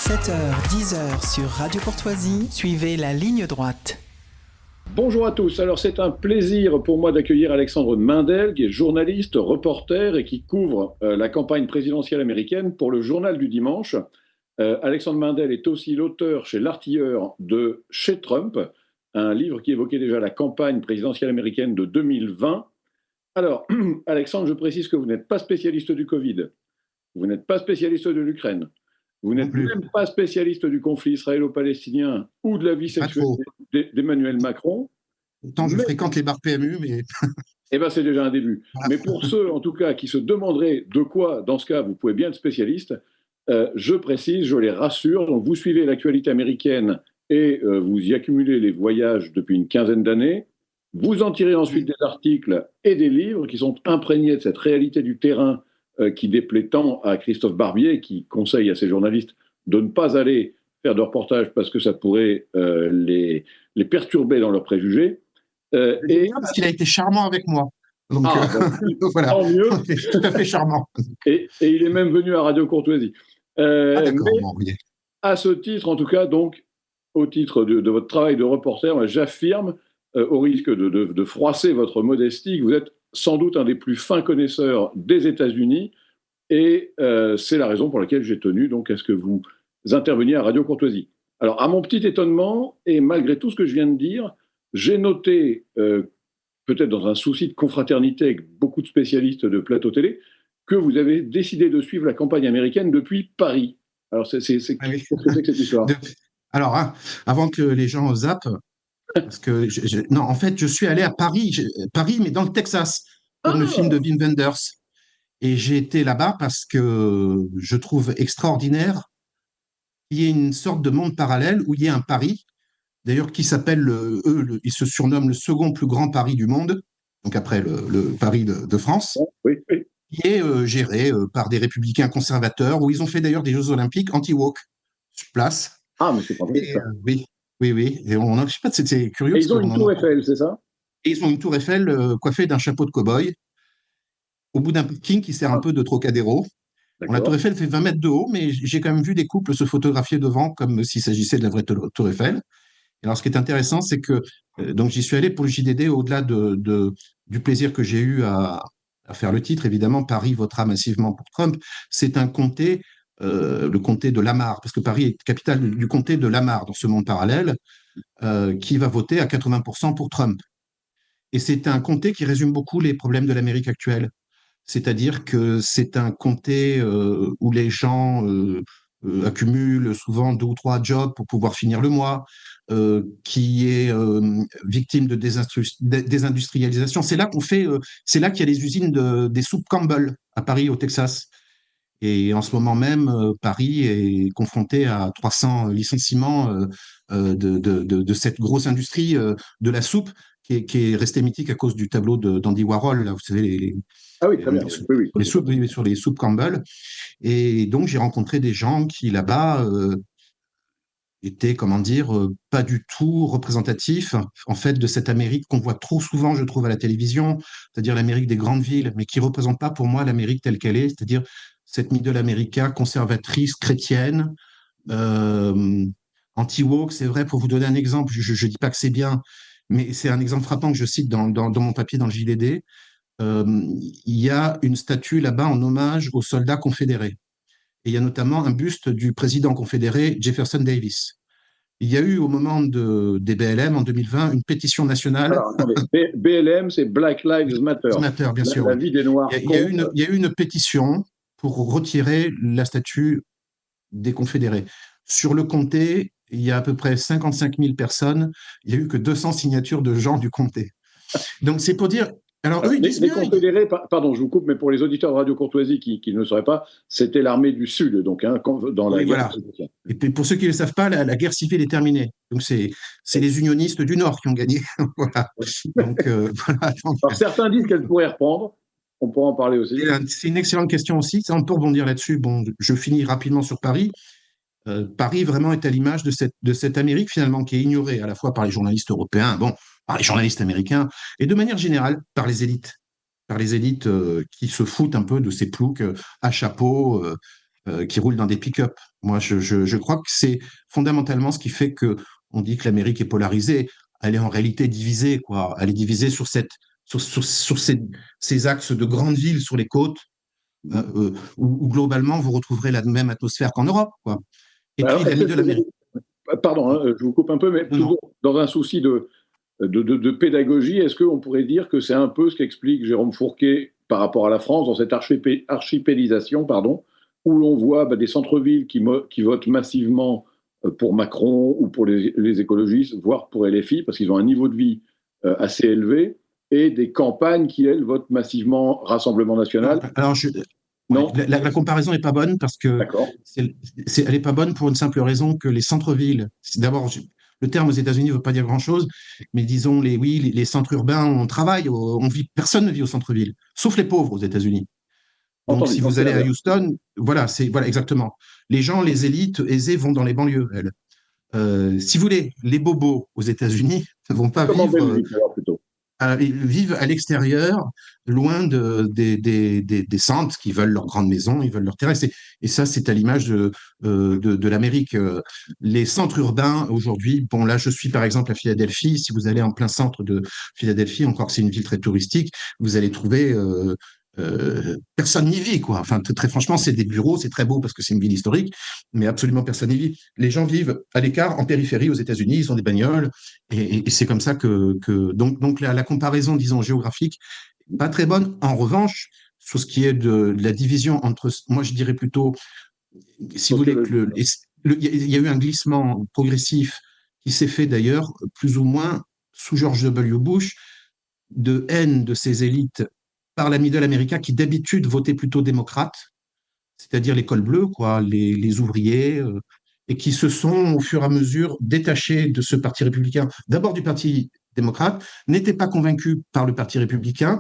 7h-10h sur Radio Courtoisie, suivez la ligne droite. Bonjour à tous. Alors c'est un plaisir pour moi d'accueillir Alexandre Mindel, qui est journaliste, reporter et qui couvre la campagne présidentielle américaine pour le Journal du Dimanche. Alexandre Mindel est aussi l'auteur chez L'Artilleur de Chez Trump, un livre qui évoquait déjà la campagne présidentielle américaine de 2020. Alors, Alexandre, je précise que vous n'êtes pas spécialiste du Covid, vous n'êtes pas spécialiste de l'Ukraine, vous n'êtes même pas spécialiste du conflit israélo-palestinien ou de la vie sexuelle d'Emmanuel Macron. Autant je fréquente les bars PMU, mais... Eh bien, c'est déjà un début. Voilà. Mais pour ceux, en tout cas, qui se demanderaient de quoi, dans ce cas, vous pouvez bien être spécialiste, je précise, je les rassure, donc vous suivez l'actualité américaine et vous y accumulez les voyages depuis une quinzaine d'années. Vous en tirez ensuite des articles et des livres qui sont imprégnés de cette réalité du terrain qui déplaît tant à Christophe Barbier, qui conseille à ses journalistes de ne pas aller faire de reportage parce que ça pourrait les perturber dans leurs préjugés. Parce qu'il a été charmant avec moi. Donc, voilà, tant mieux. Tout à fait charmant. Et il est même venu à Radio Courtoisie. D'accord, mais à ce titre, en tout cas, donc, au titre de votre travail de reporter, j'affirme, au risque de froisser votre modestie, que vous êtes sans doute un des plus fins connaisseurs des États-Unis, et c'est la raison pour laquelle j'ai tenu donc à ce que vous interveniez à Radio Courtoisie. Alors, à mon petit étonnement, et malgré tout ce que je viens de dire, j'ai noté, peut-être dans un souci de confraternité avec beaucoup de spécialistes de plateau télé, que vous avez décidé de suivre la campagne américaine depuis Paris. Alors, qu'est-ce que c'est que cette histoire ? Alors, avant que les gens zappent, parce que non, en fait, je suis allé à Paris, mais dans le Texas, pour le film de Wim Wenders. Et j'ai été là-bas parce que je trouve extraordinaire qu'il y ait une sorte de monde parallèle où il y a un Paris, d'ailleurs, qui s'appelle, il se surnomme le second plus grand Paris du monde, donc après le Paris de France, qui est géré par des républicains conservateurs, où ils ont fait d'ailleurs des Jeux Olympiques anti-woke sur place. Ah, mais c'est pas vrai, ça. Oui. Et je ne sais pas si c'était curieux. Et ils ont une tour Eiffel, c'est ça ? Et ils ont une tour Eiffel coiffée d'un chapeau de cow-boy, au bout d'un parking qui sert un peu de Trocadéro. Bon, la tour Eiffel fait 20 mètres de haut, mais j'ai quand même vu des couples se photographier devant comme s'il s'agissait de la vraie tour Eiffel. Et alors, ce qui est intéressant, c'est que donc j'y suis allé pour le JDD, au-delà du plaisir que j'ai eu à faire le titre. Évidemment, Paris votera massivement pour Trump. C'est un comté, le comté de Lamar, parce que Paris est capitale du comté de Lamar dans ce monde parallèle, qui va voter à 80% pour Trump. Et c'est un comté qui résume beaucoup les problèmes de l'Amérique actuelle. C'est-à-dire que c'est un comté où les gens accumulent souvent 2 ou 3 jobs pour pouvoir finir le mois, qui est victime de désindustrialisation. C'est là c'est là qu'il y a les usines des soupes Campbell à Paris, au Texas. Et en ce moment même, Paris est confronté à 300 licenciements de cette grosse industrie de la soupe qui est restée mythique à cause du tableau d'Andy Warhol, là, vous savez, ah oui, très bien. Sur les soupes Campbell. Et donc, j'ai rencontré des gens qui, là-bas, étaient, comment dire, pas du tout représentatifs, en fait, de cette Amérique qu'on voit trop souvent, je trouve, à la télévision, c'est-à-dire l'Amérique des grandes villes, mais qui ne représente pas pour moi l'Amérique telle qu'elle est, c'est-à-dire cette middle America conservatrice, chrétienne, anti-woke. C'est vrai, pour vous donner un exemple, je ne dis pas que c'est bien, mais c'est un exemple frappant que je cite dans mon papier dans le JDD. Il y a une statue là-bas en hommage aux soldats confédérés. Et il y a notamment un buste du président confédéré Jefferson Davis. Il y a eu au moment des BLM en 2020 une pétition nationale. Alors, BLM, c'est Black Lives Matter. Bien sûr. La vie des Noirs. Il y a eu une pétition pour retirer la statue des confédérés. Sur le comté, il y a à peu près 55 000 personnes. Il n'y a eu que 200 signatures de gens du comté. Donc, c'est pour dire... Alors, eux, ils disent les confédérés, pardon, je vous coupe, mais pour les auditeurs de Radio Courtoisie qui ne le sauraient pas, c'était l'armée du Sud, donc dans la guerre. Voilà. Et puis pour ceux qui ne le savent pas, la guerre civile est terminée. Donc c'est les unionistes du Nord qui ont gagné. Voilà. Donc, voilà. Alors, certains disent qu'elle pourrait reprendre. On pourra en parler aussi. C'est une excellente question aussi. On peut rebondir là-dessus. Bon, je finis rapidement sur Paris. Paris vraiment est à l'image de cette Amérique finalement qui est ignorée à la fois par les journalistes européens, par les journalistes américains et de manière générale par les élites qui se foutent un peu de ces ploucs à chapeau qui roulent dans des pick-up. Moi, je crois que c'est fondamentalement ce qui fait que on dit que l'Amérique est polarisée. Elle est en réalité divisée, quoi. Elle est divisée sur ces axes de grandes villes sur les côtes, où globalement vous retrouverez la même atmosphère qu'en Europe, quoi. Et puis Alors, l'ami de l'Amérique. pardon, hein, je vous coupe un peu, mais Non, non. toujours dans un souci de pédagogie, est-ce qu'on pourrait dire que c'est un peu ce qu'explique Jérôme Fourquet par rapport à la France dans cette archipélisation, pardon, où l'on voit des centres-villes qui votent massivement pour Macron ou pour les écologistes, voire pour LFI, parce qu'ils ont un niveau de vie assez élevé, et des campagnes qui, elles, votent massivement Rassemblement national. Alors, Non, la comparaison n'est pas bonne parce que d'accord. elle n'est pas bonne pour une simple raison que les centres-villes, d'abord, le terme aux États-Unis ne veut pas dire grand-chose, mais disons, les centres urbains, on travaille, personne ne vit au centre-ville, sauf les pauvres aux États-Unis. Donc, Entendu. si vous allez à Houston, voilà, exactement. Les gens, les élites aisées vont dans les banlieues, elles. Si vous voulez, les bobos aux États-Unis ne vont pas Comment vivre Belgique, alors, plutôt. ils vivent à l'extérieur, loin des centres qui veulent leur grande maison, ils veulent leur terrain. Et ça, c'est à l'image de l'Amérique. Les centres urbains, aujourd'hui, bon, là, je suis par exemple à Philadelphie. Si vous allez en plein centre de Philadelphie, encore que c'est une ville très touristique, vous allez trouver personne n'y vit, quoi. Enfin, très franchement, c'est des bureaux, c'est très beau parce que c'est une ville historique, mais absolument personne n'y vit. Les gens vivent à l'écart, en périphérie, aux États-Unis, ils ont des bagnoles, et c'est comme ça donc la comparaison, disons, géographique, pas très bonne. En revanche, sur ce qui est de la division entre, moi, je dirais plutôt, si vous voulez, il y a eu un glissement progressif qui s'est fait d'ailleurs, plus ou moins, sous George W. Bush, de haine de ces élites par la Middle America qui d'habitude votaient plutôt démocrate, c'est-à-dire les cols bleus, quoi, les ouvriers, et qui se sont au fur et à mesure détachés de ce parti républicain, d'abord du parti démocrate, n'étaient pas convaincus par le parti républicain,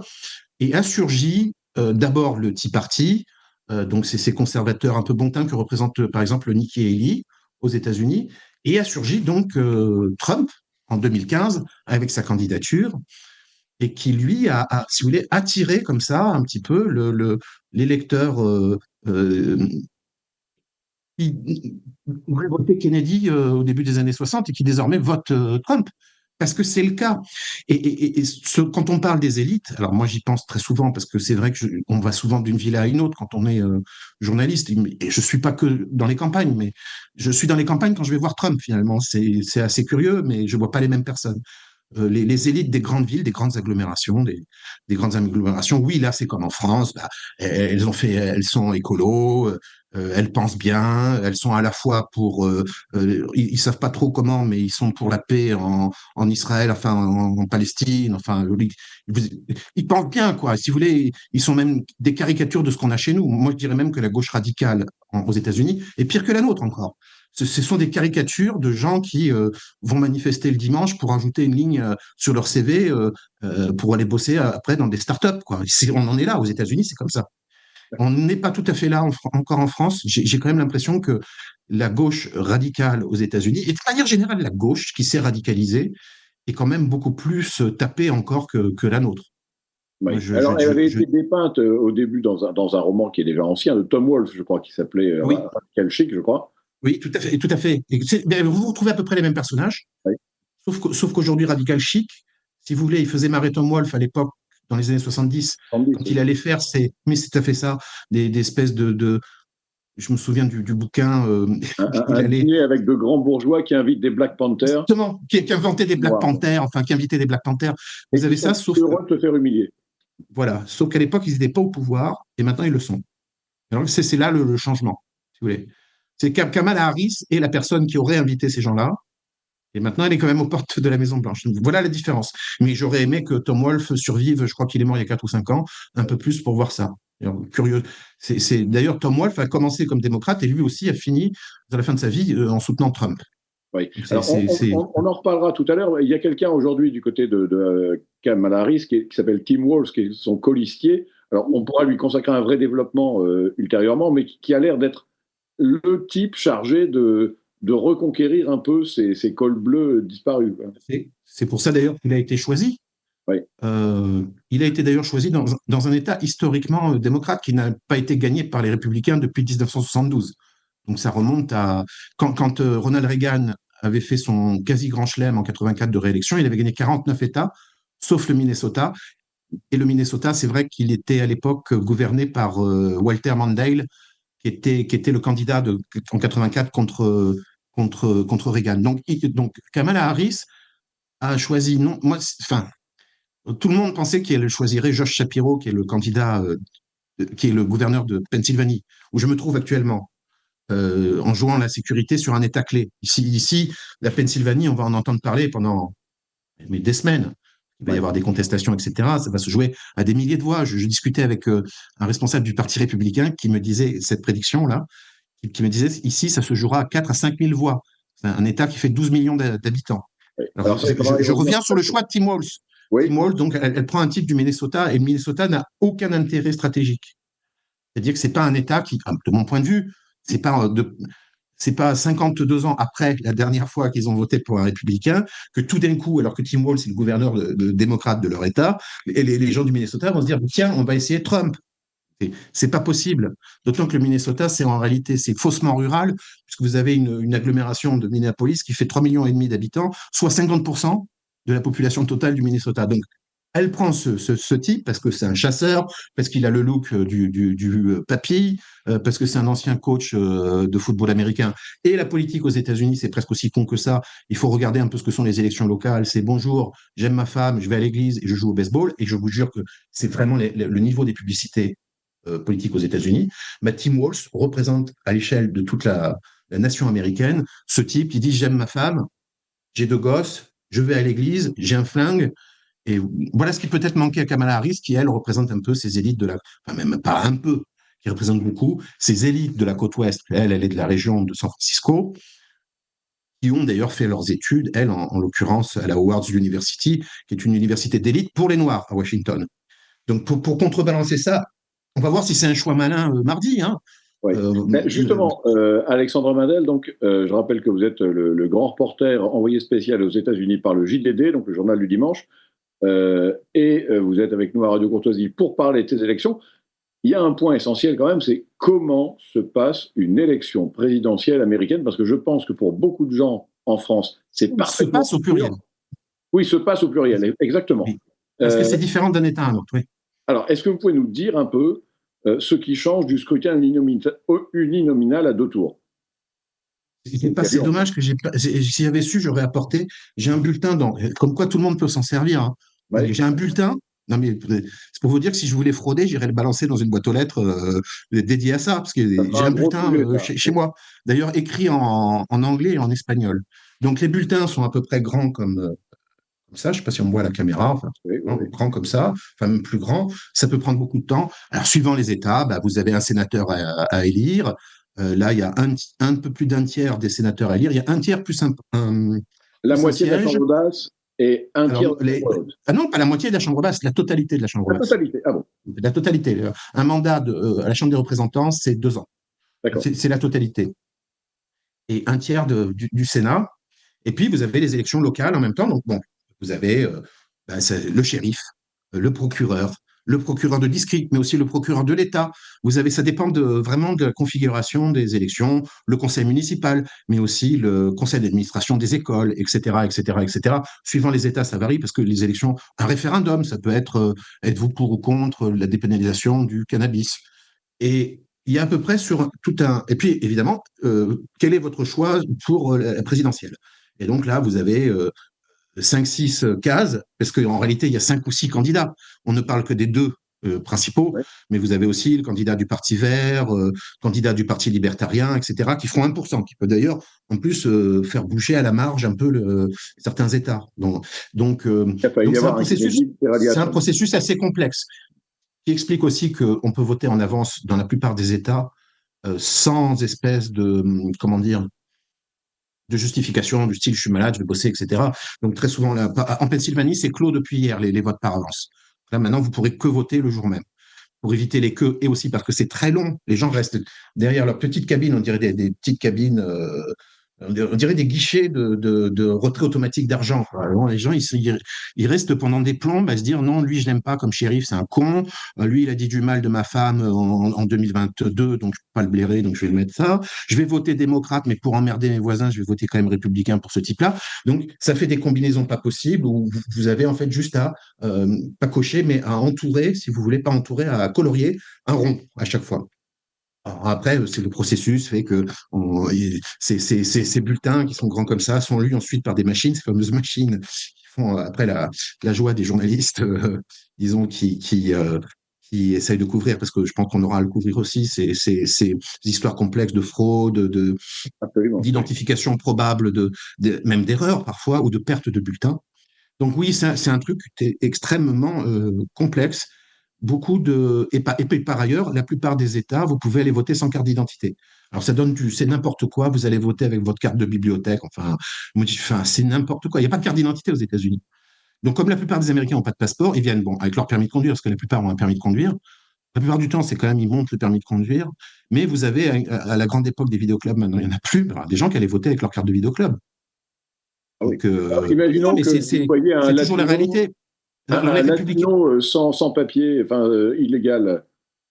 et a surgi d'abord le Tea Party, donc c'est ces conservateurs un peu bontins que représente par exemple Nikki Haley aux États-Unis, et a surgi donc Trump en 2015 avec sa candidature, et qui, lui, si vous voulez, attiré comme ça un petit peu l'électeur qui aurait voté Kennedy au début des années 60 et qui désormais vote Trump. Parce que c'est le cas. Quand on parle des élites, alors moi j'y pense très souvent parce que c'est vrai qu'on va souvent d'une ville à une autre quand on est journaliste. Et je suis pas que dans les campagnes, mais je suis dans les campagnes quand je vais voir Trump finalement. C'est assez curieux, mais je vois pas les mêmes personnes. Les élites des grandes villes, des grandes agglomérations, des grandes agglomérations. Oui, là, c'est comme en France. Elles sont écolos, elles pensent bien, elles sont à la fois pour, ils savent pas trop comment, mais ils sont pour la paix en Israël, enfin en Palestine, enfin ils pensent bien, quoi. Si vous voulez, ils sont même des caricatures de ce qu'on a chez nous. Moi, je dirais même que la gauche radicale aux États-Unis est pire que la nôtre encore. Ce sont des caricatures de gens qui vont manifester le dimanche pour ajouter une ligne sur leur CV pour aller bosser après dans des startups, quoi. On en est là aux États-Unis, c'est comme ça. On n'est pas tout à fait là encore en France. J'ai quand même l'impression que la gauche radicale aux États-Unis, et de manière générale la gauche qui s'est radicalisée, est quand même beaucoup plus tapée encore que la nôtre. Oui. Alors, elle avait été dépeinte au début dans un roman qui est déjà ancien, de Tom Wolfe, je crois, qui s'appelait oui. Radical Chic, je crois. Oui, tout à fait. Tout à fait. Vous retrouvez à peu près les mêmes personnages, oui. Sauf qu'aujourd'hui, Radical Chic, si vous voulez, il faisait marrer Tom Wolfe à l'époque, dans les années 70, quand il allait faire, mais c'est tout à fait ça, des espèces je me souviens du bouquin. Un dîner avec de grands bourgeois qui invitent des Black Panthers. Exactement, qui inventait des Black Panthers, enfin, qui invitait des Black Panthers. Vous avez ça, sauf. Heureux de te faire humilier. Voilà, sauf qu'à l'époque, ils n'étaient pas au pouvoir, et maintenant, ils le sont. Alors, c'est là le changement, si vous voulez. C'est Kamala Harris est la personne qui aurait invité ces gens-là, et maintenant, elle est quand même aux portes de la Maison-Blanche. Voilà la différence. Mais j'aurais aimé que Tom Wolfe survive, je crois qu'il est mort il y a 4 ou 5 ans, un peu plus pour voir ça. Alors, curieux. D'ailleurs, Tom Wolfe a commencé comme démocrate et lui aussi a fini, à la fin de sa vie, en soutenant Trump. Oui. Alors, on en reparlera tout à l'heure. Il y a quelqu'un aujourd'hui du côté de Kamala Harris qui s'appelle Tim Walz, qui est son colistier. Alors, on pourra lui consacrer un vrai développement ultérieurement, mais qui a l'air d'être le type chargé de reconquérir un peu ces cols bleus disparus. C'est pour ça d'ailleurs qu'il a été choisi. Oui. Il a été d'ailleurs choisi dans un État historiquement démocrate qui n'a pas été gagné par les républicains depuis 1972. Donc ça remonte à quand Ronald Reagan avait fait son quasi grand chelem en 84 de réélection, il avait gagné 49 États, sauf le Minnesota. Et le Minnesota, c'est vrai qu'il était à l'époque gouverné par Walter Mondale, qui était le candidat en 84 contre Reagan. Donc Kamala Harris a choisi, non, moi, enfin, tout le monde pensait qu'elle choisirait Josh Shapiro, qui est le candidat, qui est le gouverneur de Pennsylvanie, où je me trouve actuellement, en jouant la sécurité sur un État clé. Ici, la Pennsylvanie, on va en entendre parler pendant des semaines. Il va y avoir des contestations, etc. Ça va se jouer à des milliers de voix. Je discutais avec un responsable du Parti républicain qui me disait cette prédiction-là, qui me disait ici, ça se jouera à 4 à 5 000 voix. C'est un État qui fait 12 millions d'habitants. Oui. Alors, je reviens sur le choix de Tim Walz. Oui. Tim Walz, donc, elle prend un type du Minnesota, et le Minnesota n'a aucun intérêt stratégique. C'est-à-dire que ce n'est pas un État qui, de mon point de vue, c'est pas 52 ans après la dernière fois qu'ils ont voté pour un républicain que tout d'un coup, alors que Tim Walz est le gouverneur démocrate de leur État, et les gens du Minnesota vont se dire tiens, on va essayer Trump. C'est pas possible. D'autant que le Minnesota, en réalité, c'est faussement rural, puisque vous avez une agglomération de Minneapolis qui fait 3,5 millions d'habitants, soit 50% de la population totale du Minnesota. Donc, elle prend ce type parce que c'est un chasseur, parce qu'il a le look du papy, parce que c'est un ancien coach de football américain. Et la politique aux États-Unis, c'est presque aussi con que ça. Il faut regarder un peu ce que sont les élections locales. C'est bonjour, j'aime ma femme, je vais à l'église et je joue au baseball. Et je vous jure que c'est vraiment le niveau des publicités politiques aux États-Unis. Tim Walz représente à l'échelle de toute la nation américaine ce type qui dit j'aime ma femme, j'ai 2 gosses, je vais à l'église, j'ai un flingue. Et voilà ce qui peut-être manquait à Kamala Harris, qui, elle, représente un peu ces élites enfin même pas un peu, qui représente beaucoup ces élites de la côte ouest. Elle est de la région de San Francisco, qui ont d'ailleurs fait leurs études, elle, en l'occurrence, à la Howard University, qui est une université d'élite pour les Noirs à Washington. Donc, pour contrebalancer ça, on va voir si c'est un choix malin mardi. Hein. Oui. Justement, Alexandre Mandel, donc, je rappelle que vous êtes le grand reporter envoyé spécial aux États-Unis par le JDD, donc le journal du dimanche. Et vous êtes avec nous à Radio Courtoisie pour parler de ces élections. Il y a un point essentiel quand même, c'est comment se passe une élection présidentielle américaine, parce que je pense que pour beaucoup de gens en France, c'est parfaitement... Se passe au pluriel. Oui, se passe au pluriel, exactement. Oui. Parce que c'est différent d'un État à un autre, oui. Alors, est-ce que vous pouvez nous dire un peu ce qui change du scrutin uninominal à 2 tours? C'est dommage que si j'avais su, j'aurais apporté. J'ai un bulletin comme quoi tout le monde peut s'en servir. Hein. Ouais. J'ai un bulletin. Non, mais c'est pour vous dire que si je voulais frauder, j'irais le balancer dans une boîte aux lettres dédiée à ça. Parce que j'ai un bulletin chez moi, d'ailleurs écrit en anglais et en espagnol. Donc les bulletins sont à peu près grands comme ça. Je ne sais pas si on voit à la caméra. Enfin, oui. Grand comme ça, enfin même plus grand. Ça peut prendre beaucoup de temps. Alors, suivant les États, vous avez un sénateur à élire. Là, il y a un peu plus d'un tiers des sénateurs à élire. Il y a un tiers plus la moitié de la Chambre basse et un tiers. Ah non, pas la moitié de la Chambre basse, la totalité de la Chambre basse. La totalité, ah bon. La totalité. Un mandat à la Chambre des représentants, c'est 2 ans. C'est la totalité. Et un tiers du Sénat. Et puis, vous avez les élections locales en même temps. Donc, bon, vous avez le shérif, le procureur de district, mais aussi le procureur de l'État. Vous avez, ça dépend vraiment de la configuration des élections, le conseil municipal, mais aussi le conseil d'administration des écoles, etc., etc., etc. Suivant les États, ça varie parce que les élections, un référendum, ça peut être êtes-vous pour ou contre la dépénalisation du cannabis. Et il y a à peu près sur tout un... Et puis, évidemment, quel est votre choix pour la présidentielle? Et donc là, vous avez 5-6 cases, parce qu'en réalité, il y a 5 ou 6 candidats. On ne parle que des 2 principaux, ouais. Mais vous avez aussi le candidat du Parti vert, candidat du Parti libertarien, etc., qui font 1%, qui peut d'ailleurs, en plus, faire bouger à la marge un peu certains États. Donc c'est un processus assez complexe, qui explique aussi qu'on peut voter en avance dans la plupart des États sans espèce de, comment dire, de justification du style je suis malade, je vais bosser, etc. Donc très souvent, là, en Pennsylvanie, c'est clos depuis hier, les votes par avance. Là, maintenant, vous pourrez que voter le jour même, pour éviter les queues, et aussi parce que c'est très long. Les gens restent derrière leur petite cabine, on dirait des petites cabines on dirait des guichets de retrait automatique d'argent. Les gens, ils restent pendant des plombes à se dire non, lui, je l'aime pas comme shérif, c'est un con. Lui, il a dit du mal de ma femme en 2022, donc je peux pas le blairer, donc je vais le mettre ça. Je vais voter démocrate, mais pour emmerder mes voisins, je vais voter quand même républicain pour ce type-là. Donc, ça fait des combinaisons pas possibles où vous avez en fait juste à, pas cocher, mais à entourer, si vous voulez, pas entourer, à colorier un rond à chaque fois. Alors après, c'est le processus fait que ces bulletins qui sont grands comme ça sont lus ensuite par des machines, ces fameuses machines qui font après la joie des journalistes, disons, qui essayent de couvrir, parce que je pense qu'on aura à le couvrir aussi, ces histoires complexes de fraude, Absolument. d'identification probable, même d'erreurs parfois, ou de perte de bulletins. Donc oui, c'est un truc extrêmement complexe. Et puis par ailleurs, la plupart des États, vous pouvez aller voter sans carte d'identité. Alors ça donne c'est n'importe quoi. Vous allez voter avec votre carte de bibliothèque. Enfin, c'est n'importe quoi. Il n'y a pas de carte d'identité aux États-Unis. Donc comme la plupart des Américains n'ont pas de passeport, ils viennent avec leur permis de conduire, parce que la plupart ont un permis de conduire. La plupart du temps, c'est quand même ils montent le permis de conduire. Mais vous avez à la grande époque des vidéoclubs, maintenant il n'y en a plus, des gens qui allaient voter avec leur carte de vidéoclub. Donc, alors, imaginons que vous voyez c'est toujours la réalité. Un latino sans papier, illégal,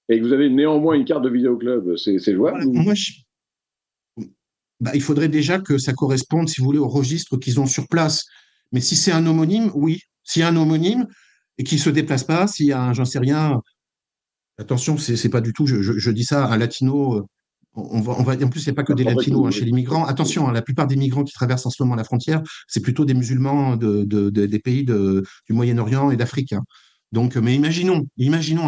et que vous avez néanmoins une carte de vidéoclub, c'est jouable? Moi, il faudrait déjà que ça corresponde, si vous voulez, au registre qu'ils ont sur place. Mais si c'est un homonyme, oui. S'il y a un homonyme et qu'il ne se déplace pas, s'il y a un, j'en sais rien, attention, c'est pas du tout, je dis ça, un latino, en plus, il n'y a pas que des latinos chez les migrants. Attention, la plupart des migrants qui traversent en ce moment la frontière, c'est plutôt des musulmans des pays du Moyen-Orient et d'Afrique. Donc, mais imaginons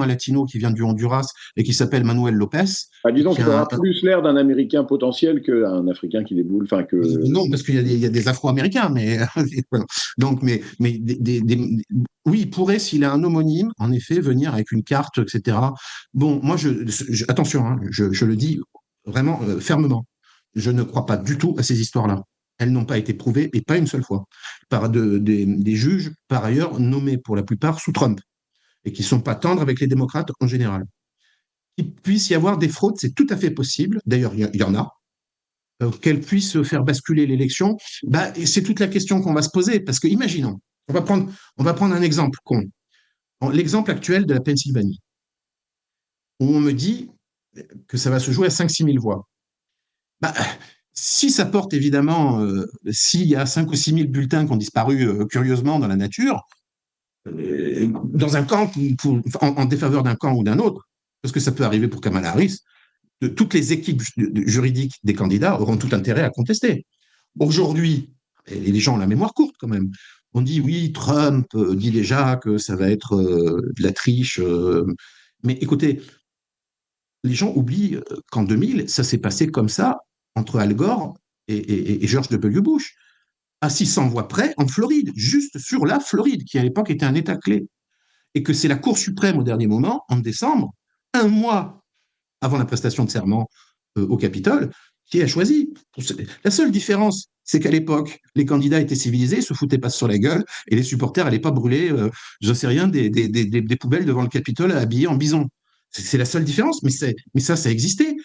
un latino qui vient du Honduras et qui s'appelle Manuel Lopez. Disons qu'il aura plus l'air d'un Américain potentiel qu'un Africain qui déboule. Non, parce qu'il y a des Afro-Américains, mais donc, oui, il pourrait, s'il a un homonyme, en effet, venir avec une carte, etc. Bon, moi, attention, hein, je le dis vraiment fermement, je ne crois pas du tout à ces histoires-là. Elles n'ont pas été prouvées, et pas une seule fois, par des juges, par ailleurs, nommés pour la plupart sous Trump, et qui ne sont pas tendres avec les démocrates en général. Qu'il puisse y avoir des fraudes, c'est tout à fait possible. D'ailleurs, il y en a. Qu'elle puisse faire basculer l'élection, c'est toute la question qu'on va se poser. Parce que, imaginons, on va prendre un exemple con. L'exemple actuel de la Pennsylvanie, où on me dit que ça va se jouer à 5-6 000 voix. Si ça porte évidemment, s'il y a 5 ou 6 000 bulletins qui ont disparu curieusement dans la nature, dans un camp, en défaveur d'un camp ou d'un autre, parce que ça peut arriver pour Kamala Harris, toutes les équipes juridiques des candidats auront tout intérêt à contester. Aujourd'hui, et les gens ont la mémoire courte quand même, on dit oui, Trump dit déjà que ça va être de la triche. Mais écoutez, les gens oublient qu'en 2000, ça s'est passé comme ça entre Al Gore et George W. Bush, à 600 voix près en Floride, juste sur la Floride, qui à l'époque était un État clé. Et que c'est la Cour suprême au dernier moment, en décembre, un mois avant la prestation de serment au Capitole, qui a choisi. La seule différence, c'est qu'à l'époque, les candidats étaient civilisés, ne se foutaient pas sur la gueule, et les supporters n'allaient pas brûler, je ne sais rien, des poubelles devant le Capitole habillés en bison. C'est la seule différence, mais ça existait.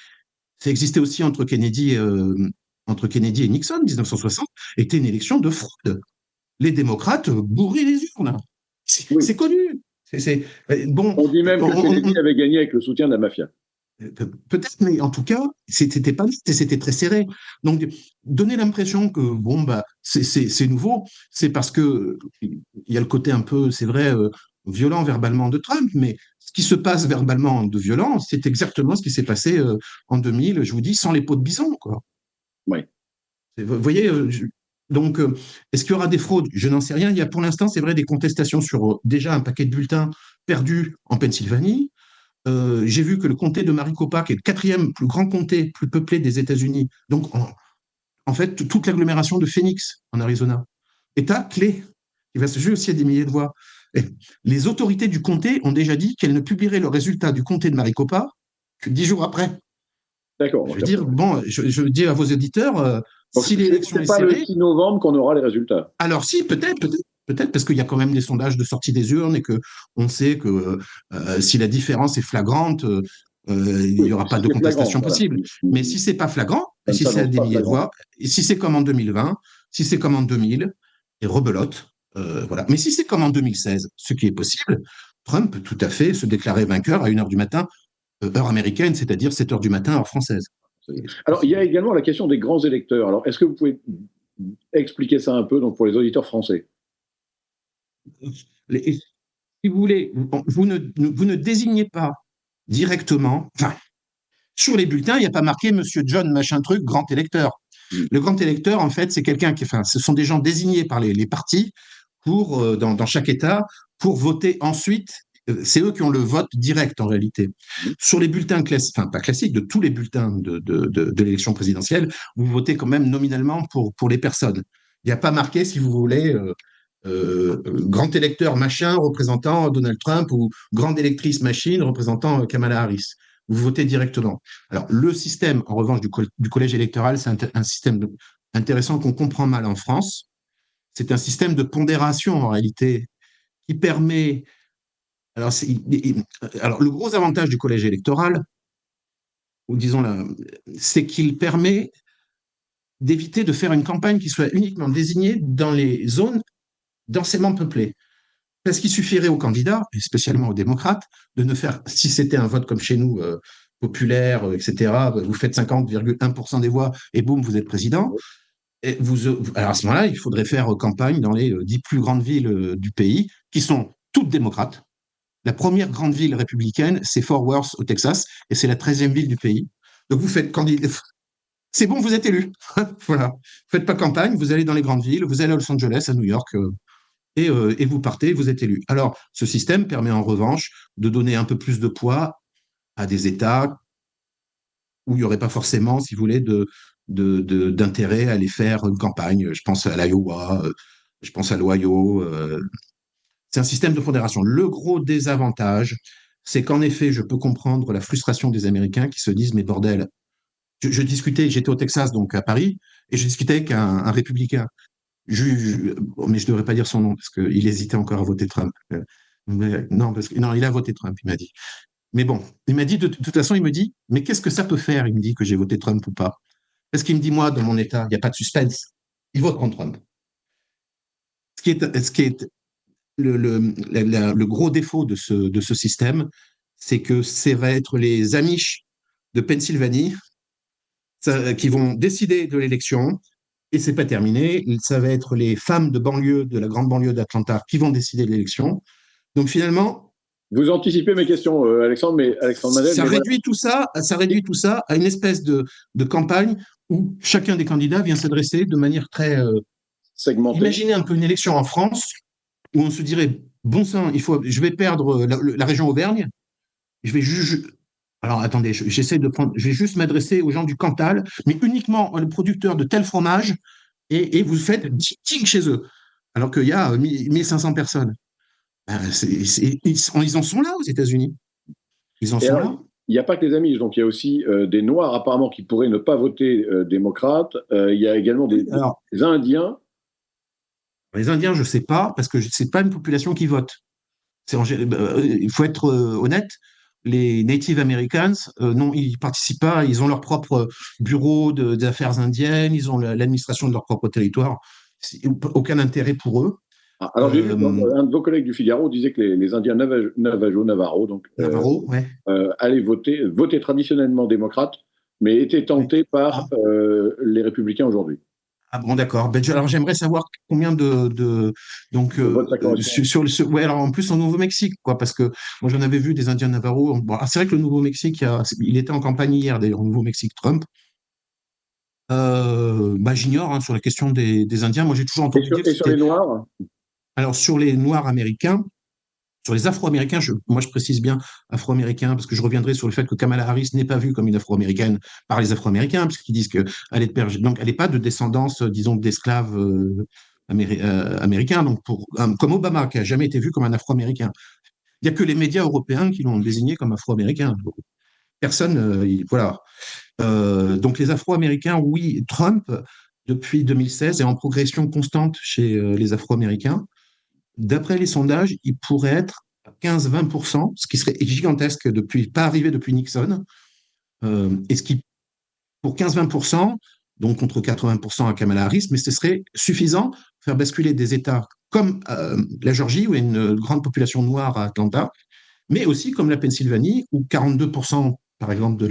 Ça existait aussi entre Kennedy et Nixon, 1960, était une élection de fraude. Les démocrates bourraient les urnes. C'est connu. Bon, on dit même que Kennedy avait gagné avec le soutien de la mafia. Peut-être, mais en tout cas, c'était pas net et c'était très serré. Donc, donner l'impression que c'est nouveau, c'est parce que il y a le côté un peu, c'est vrai, violent verbalement de Trump, mais ce qui se passe verbalement de violent, c'est exactement ce qui s'est passé en 2000, je vous dis, sans les peaux de bison, quoi. Oui. Vous voyez, donc, est-ce qu'il y aura des fraudes? Je n'en sais rien. Il y a pour l'instant, c'est vrai, des contestations sur déjà un paquet de bulletins perdus en Pennsylvanie. J'ai vu que le comté de Maricopa, qui est le 4e plus grand comté, plus peuplé des États-Unis, donc en fait, toute l'agglomération de Phoenix, en Arizona, État clé, qui va se jouer aussi à des milliers de voix. Et les autorités du comté ont déjà dit qu'elles ne publieraient le résultat du comté de Maricopa que 10 jours après. D'accord. Je veux dire, je dis à vos auditeurs, si l'élection est serrée... C'est pas le 6 novembre qu'on aura les résultats. Alors si, peut-être, parce qu'il y a quand même des sondages de sortie des urnes et qu'on sait que si la différence est flagrante, il n'y aura pas de contestation possible. Mais si ce n'est pas flagrant, Et Ça si ne c'est à s'annonce des pas milliers de flagrant. voix, et si c'est comme en 2020, si c'est comme en 2000, et rebelote. Voilà. Mais si c'est comme en 2016, ce qui est possible, Trump peut tout à fait se déclarer vainqueur à 1 heure du matin, heure américaine, c'est-à-dire 7 heures du matin, heure française. Alors, il y a également la question des grands électeurs. Alors, est-ce que vous pouvez expliquer ça un peu donc, pour les auditeurs français? Si vous voulez, vous ne désignez pas directement, enfin, sur les bulletins, il n'y a pas marqué Monsieur John machin truc, grand électeur. Le grand électeur, en fait, c'est quelqu'un qui, enfin, ce sont des gens désignés par les partis pour, dans chaque État pour voter ensuite. C'est eux qui ont le vote direct en réalité. Sur les bulletins classiques, enfin pas classiques, de tous les bulletins de l'élection présidentielle, vous votez quand même nominalement pour les personnes. Il n'y a pas marqué, si vous voulez, grand électeur machin représentant Donald Trump ou grande électrice machine représentant Kamala Harris. Vous votez directement. Alors, le système, en revanche, du collège électoral, c'est un système intéressant qu'on comprend mal en France. C'est un système de pondération, en réalité, qui permet. Alors, alors le gros avantage du collège électoral, ou disons là, c'est qu'il permet d'éviter de faire une campagne qui soit uniquement désignée dans les zones densément peuplées. Parce qu'il suffirait aux candidats, et spécialement aux démocrates, de ne faire, si c'était un vote comme chez nous, populaire, etc., vous faites 50,1% des voix et boum, vous êtes président. Et alors à ce moment-là, il faudrait faire campagne dans les 10 plus grandes villes du pays, qui sont toutes démocrates. La première grande ville républicaine, c'est Fort Worth au Texas, et c'est la 13e ville du pays. Donc vous faites candidat. C'est bon, vous êtes élu. Voilà. Faites pas campagne, vous allez dans les grandes villes, vous allez à Los Angeles, à New York, et vous partez, vous êtes élu. Alors, ce système permet en revanche de donner un peu plus de poids à des États où il n'y aurait pas forcément, si vous voulez, d'intérêt à aller faire une campagne. Je pense à l'Iowa, je pense à l'Ohio. C'est un système de pondération. Le gros désavantage, c'est qu'en effet, je peux comprendre la frustration des Américains qui se disent, mais bordel, je discutais, j'étais au Texas, donc à Paris, et je discutais avec un républicain. Mais je ne devrais pas dire son nom parce qu'il hésitait encore à voter Trump. Non, non, il a voté Trump, il m'a dit. Mais bon, il m'a dit, de toute façon, il me dit, mais qu'est-ce que ça peut faire? Il me dit que j'ai voté Trump ou pas. Parce qu'il me dit, moi, dans mon État, il n'y a pas de suspense. Ils voteront Trump. Ce qui est le gros défaut de ce système, c'est que ça va être les Amish de Pennsylvanie qui vont décider de l'élection. Et c'est pas terminé. Ça va être les femmes de banlieue, de la grande banlieue d'Atlanta, qui vont décider de l'élection. Donc finalement, vous anticipez mes questions, Alexandre, Madel. Ça réduit tout ça à une espèce de campagne où chacun des candidats vient s'adresser de manière très segmentée. Imaginez un peu une élection en France où on se dirait bon sang, je vais perdre la région Auvergne. Je vais alors attendez, je vais juste m'adresser aux gens du Cantal, mais uniquement aux producteurs de tel fromage, et vous faites ting chez eux, alors qu'il y a 1500 personnes. Ben, ils en sont là aux États-Unis. Ils en Et sont alors, là. il n'y a pas que les Amis, donc il y a aussi des Noirs apparemment qui pourraient ne pas voter démocrate. Il y a également des Indiens. Les Indiens, je ne sais pas, parce que ce n'est pas une population qui vote. Il faut être honnête, les Native Americans, non, ils ne participent pas, ils ont leur propre bureau d'affaires indiennes, ils ont l'administration de leur propre territoire. Aucun intérêt pour eux. Alors, j'ai vu, un de vos collègues du Figaro disait que les Indiens Navarro, donc, ouais. allaient voter traditionnellement démocrate, mais étaient tentés par les républicains aujourd'hui. Ah bon, d'accord. Alors, j'aimerais savoir combien donc, ouais, alors en plus, au Nouveau-Mexique, quoi, parce que moi, j'en avais vu des Indiens Navarro. Bon, c'est vrai que le Nouveau-Mexique, il était en campagne hier, d'ailleurs, au Nouveau-Mexique, Trump. J'ignore sur la question des Indiens. Moi, j'ai toujours entendu dire que sur les Noirs? Alors, sur les Noirs américains, sur les Afro-Américains, moi je précise bien Afro-Américains, parce que je reviendrai sur le fait que Kamala Harris n'est pas vue comme une Afro-Américaine par les Afro-Américains, puisqu'ils disent qu'elle est donc elle n'est pas de descendance, disons, d'esclaves américains, donc comme Obama, qui n'a jamais été vu comme un Afro-Américain. Il n'y a que les médias européens qui l'ont désigné comme Afro-Américain. Personne, voilà. Donc les Afro-Américains, oui, Trump, depuis 2016, est en progression constante chez les Afro-Américains. D'après les sondages, il pourrait être à 15-20%, ce qui serait gigantesque pas arrivé depuis Nixon, et ce qui pour 15-20%, donc contre 80% à Kamala Harris, mais ce serait suffisant pour faire basculer des États comme la Géorgie, où il y a une grande population noire à Atlanta, mais aussi comme la Pennsylvanie, où 42%, par exemple,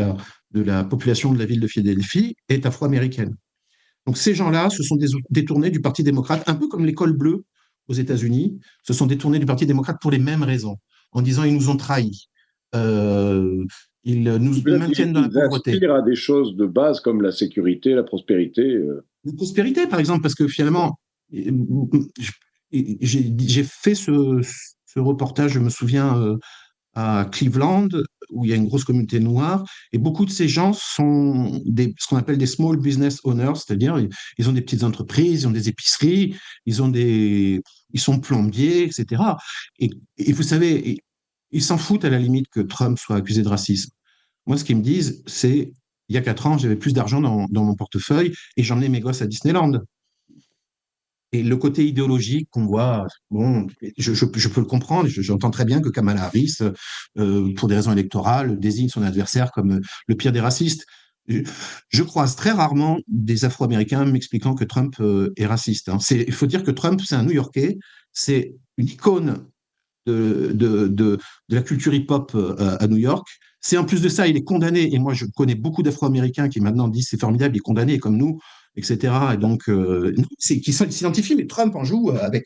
de la population de la ville de Philadelphie est afro-américaine. Donc ces gens-là se sont détournés du Parti démocrate, un peu comme l'école bleue aux États-Unis, se sont détournés du Parti démocrate pour les mêmes raisons, en disant ils nous ont trahis, ils nous maintiennent dans la pauvreté. Ils aspirent à des choses de base comme la sécurité, la prospérité. La prospérité, par exemple, parce que finalement, j'ai fait ce reportage, je me souviens, à Cleveland, où il y a une grosse communauté noire, et beaucoup de ces gens sont ce qu'on appelle des small business owners, c'est-à-dire ils ont des petites entreprises, ils ont des épiceries, ils sont plombiers, etc. Et vous savez, ils s'en foutent à la limite que Trump soit accusé de racisme. Moi, ce qu'ils me disent, c'est il y a 4 ans, j'avais plus d'argent dans mon portefeuille et j'emmenais mes gosses à Disneyland. Et le côté idéologique qu'on voit, bon, je peux le comprendre. J'entends très bien que Kamala Harris, pour des raisons électorales, désigne son adversaire comme le pire des racistes. Je croise très rarement des Afro-Américains m'expliquant que Trump est raciste. Il faut dire que Trump, c'est un New-Yorkais, c'est une icône de la culture hip-hop à New York. C'est en plus de ça, il est condamné. Et moi, je connais beaucoup d'Afro-Américains qui maintenant disent c'est formidable, il est condamné comme nous, etc. Et donc, qui s'identifient, mais Trump en joue avec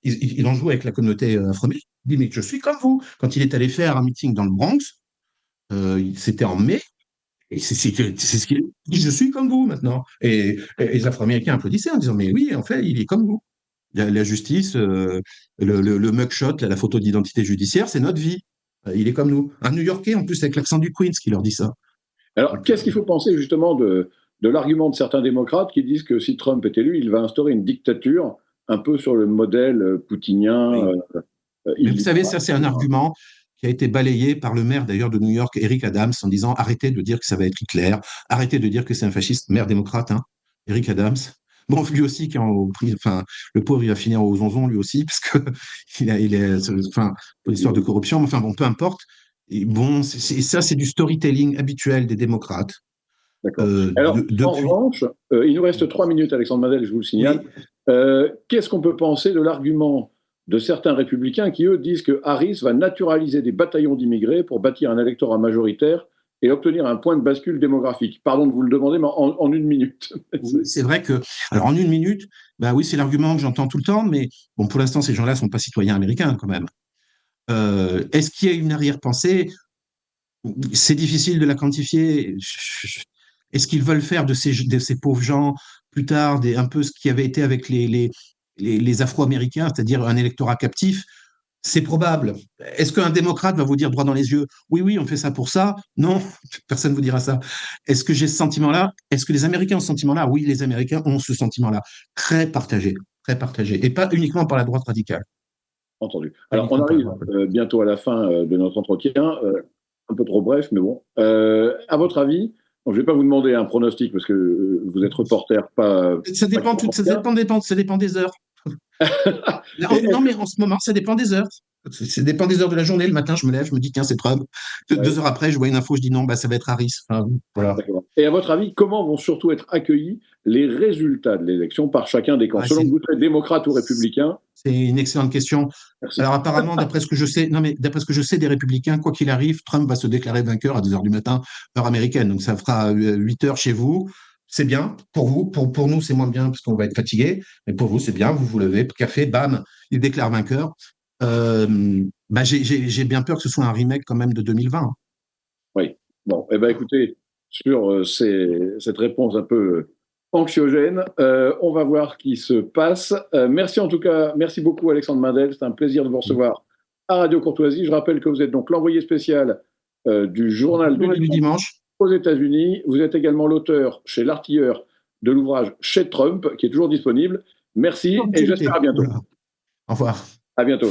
il en joue avec la communauté afro-américaine. Il dit mais je suis comme vous. Quand il est allé faire un meeting dans le Bronx, c'était en mai. Et c'est ce qu'il dit, je suis comme vous maintenant. Et les Afro-Américains applaudissaient en disant mais oui, en fait, il est comme vous. La justice, le mugshot, la photo d'identité judiciaire, c'est notre vie. Il est comme nous. Un New-Yorkais, en plus, avec l'accent du Queens, qui leur dit ça. Alors, qu'est-ce qu'il faut penser justement de l'argument de certains démocrates qui disent que si Trump est élu, il va instaurer une dictature un peu sur le modèle poutinien. Oui. Mais vous savez, ça, c'est un argument qui a été balayé par le maire d'ailleurs de New York, Eric Adams, en disant arrêtez de dire que ça va être Hitler, arrêtez de dire que c'est un fasciste, maire démocrate, hein, Eric Adams. Bon, lui aussi, enfin, le pauvre, il va finir aux onzons, lui aussi, parce que enfin, pour l'histoire de corruption, mais enfin, bon, peu importe. Et bon, ça, c'est du storytelling habituel des démocrates. D'accord. Alors, en revanche, il nous reste 3 minutes, Alexandre Manel, je vous le signale. Oui. Qu'est-ce qu'on peut penser de l'argument de certains républicains qui, eux, disent que Harris va naturaliser des bataillons d'immigrés pour bâtir un électorat majoritaire et obtenir un point de bascule démographique? Pardon de vous le demander, mais en 1 minute. Oui, c'est vrai que, alors en 1 minute, bah oui, c'est l'argument que j'entends tout le temps, mais bon, pour l'instant, ces gens-là ne sont pas citoyens américains quand même. Est-ce qu'il y a une arrière-pensée? C'est difficile de la quantifier. Est-ce qu'ils veulent faire de ces pauvres gens plus tard un peu ce qui avait été avec les Afro-Américains, c'est-à-dire un électorat captif? C'est probable. Est-ce qu'un démocrate va vous dire droit dans les yeux, oui, oui, on fait ça pour ça? Non, personne ne vous dira ça. Est-ce que j'ai ce sentiment-là? Est-ce que les Américains ont ce sentiment-là? Oui, les Américains ont ce sentiment-là. Très partagé, et pas uniquement par la droite radicale. Entendu. Alors, on arrive bientôt à la fin de notre entretien, un peu trop bref, mais bon. À votre avis, je ne vais pas vous demander un pronostic parce que vous êtes reporter, pas. Ça dépend des heures. Non, mais en ce moment, ça dépend des heures. Ça dépend des heures de la journée. Le matin, je me lève, je me dis, tiens, c'est Trump. 2 heures après, je vois une info, je dis non, bah, ça va être Harris. Enfin, voilà. Et à votre avis, comment vont surtout être accueillis les résultats de l'élection par chacun des camps? Selon que vous êtes démocrate ou républicain? C'est une excellente question. Merci. Alors apparemment, d'après ce que je sais des républicains, quoi qu'il arrive, Trump va se déclarer vainqueur à 2 heures du matin, heure américaine. Donc ça fera 8 heures chez vous. C'est bien pour vous. Pour nous, c'est moins bien parce qu'on va être fatigué. Mais pour vous, c'est bien. Vous vous levez, café, bam, il déclare vainqueur. Bah, j'ai bien peur que ce soit un remake quand même de 2020. Oui. Bon, eh ben, écoutez, sur cette réponse un peu anxiogène, on va voir ce qui se passe. Merci en tout cas, merci beaucoup Alexandre Mandel. C'est un plaisir de vous recevoir à Radio Courtoisie. Je rappelle que vous êtes donc l'envoyé spécial du journal du dimanche aux États-Unis. Vous êtes également l'auteur chez l'Artilleur de l'ouvrage Chez Trump, qui est toujours disponible. Merci et j'espère à bientôt. Au revoir. À bientôt.